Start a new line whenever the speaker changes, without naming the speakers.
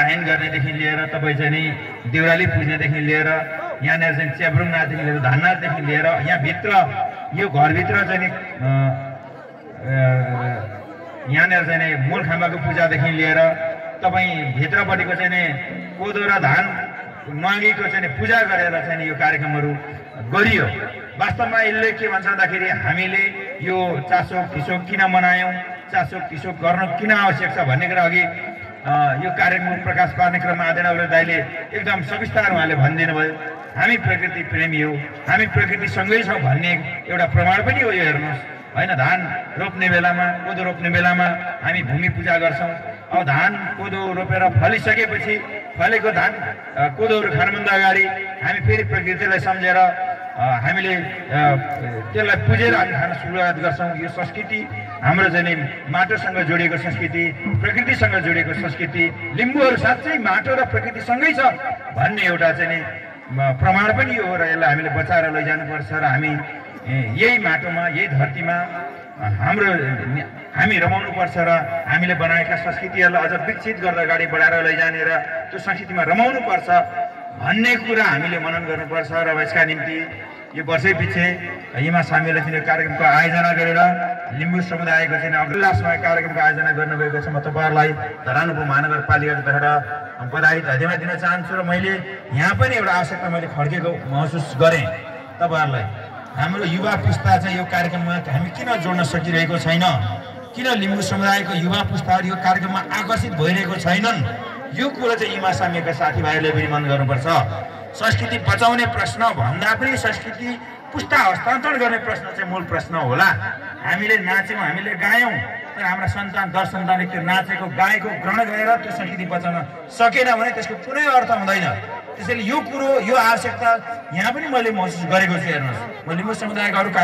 लाहेन गर्नेदेखि लिएर तपाईँ चाहिँ नि देउराली पुज्नेदेखि लिएर यहाँनिर चाहिँ च्याब्रुङ नाचदेखि लिएर धाननाचदेखि लिएर यहाँभित्र यो घरभित्र चाहिँ नि यहाँनिर चाहिँ नि मूलखाम्बाको पूजादेखि लिएर तपाईँ भित्रपट्टिको चाहिँ नि कोदो र धान नगीको चाहिँ नि पूजा गरेर चाहिँ नि यो कार्यक्रमहरू गरियो। वास्तवमा यसले के भन्छ भन्दाखेरि हामीले यो चासोक खिचोक किन मनायौँ, चासोक खिचोक गर्न किन आवश्यक छ भन्ने कुरा अघि यो कार्यक्रम प्रकाश पार्ने क्रममा आदरणीय दाइले एकदम सविस्तार उहाँले भनिदिनु भयो। हामी प्रकृति प्रेमी हो, हामी प्रकृतिसँगै छौँ भन्ने एउटा प्रमाण पनि हो यो हेर्नुहोस् होइन। धान रोप्ने बेलामा कोदो रोप्ने बेलामा हामी भूमि पूजा गर्छौँ। अब धान कोदो रोपेर फलिसकेपछि फलेको धान कोदोहरू खानुभन्दा अगाडि हामी फेरि प्रकृतिलाई सम्झेर हामीले त्यसलाई पुजेर हामी खान सुरुवात गर्छौँ। यो संस्कृति हाम्रो चाहिँ नि माटोसँग जोडिएको संस्कृति, प्रकृतिसँग जोडिएको संस्कृति, लिम्बूहरू साँच्चै माटो र प्रकृतिसँगै छ भन्ने एउटा चाहिँ नि प्रमाण पनि हो र यसलाई हामीले बचाएर लैजानुपर्छ र हामी यही माटोमा यही धरतीमा हामी रमाउनुपर्छ र हामीले बनाएका संस्कृतिहरूलाई अझ विकसित गर्दा अगाडि बढाएर लैजाने र त्यो संस्कृतिमा रमाउनुपर्छ भन्ने कुरा हामीले मनन गर्नुपर्छ। र यसका निम्ति यो वर्षै पछि हिमा सामेलले कार्यक्रमको आयोजना गरेर लिम्बू समुदायको चाहिँ अग्रलासमा कार्यक्रमको आयोजना गर्नुभएको छ। म तपाईँहरूलाई धरान उपमहानगरपालिकाको तर्फबाट बधाई धन्यवाद दिन चाहन्छु र मैले यहाँ पनि एउटा आवश्यकता मैले खड्केको महसुस गरेँ तपाईँहरूलाई। हाम्रो युवा पुस्ता चाहिँ यो कार्यक्रममा हामी किन जोड्न सकिरहेको छैन, किन लिम्बू समुदायको युवा पुस्ताहरू यो कार्यक्रममा आकर्षित भइरहेको छैनन्, यो कुरो चाहिँ हिमा सामेका साथीभाइहरूले पनि मन गर्नुपर्छ। संस्कृति बचाउने प्रश्न भन्दा पनि संस्कृति पुस्ता हस्तान्तरण गर्ने प्रश्न चाहिँ मूल प्रश्न होला। हामीले नाच्यौँ, हामीले गायौँ, तर हाम्रा सन्तान दर सन्तानले त्यो नाचेको गाएको ग्रहण गरेर त्यो संस्कृति बचाउन सकेन भने त्यसको कुनै अर्थ हुँदैन। त्यसैले यो कुरो यो आवश्यकता यहाँ पनि मैले महसुस गरेको छु। हेर्नुहोस्, म लिम्बू समुदायका अरू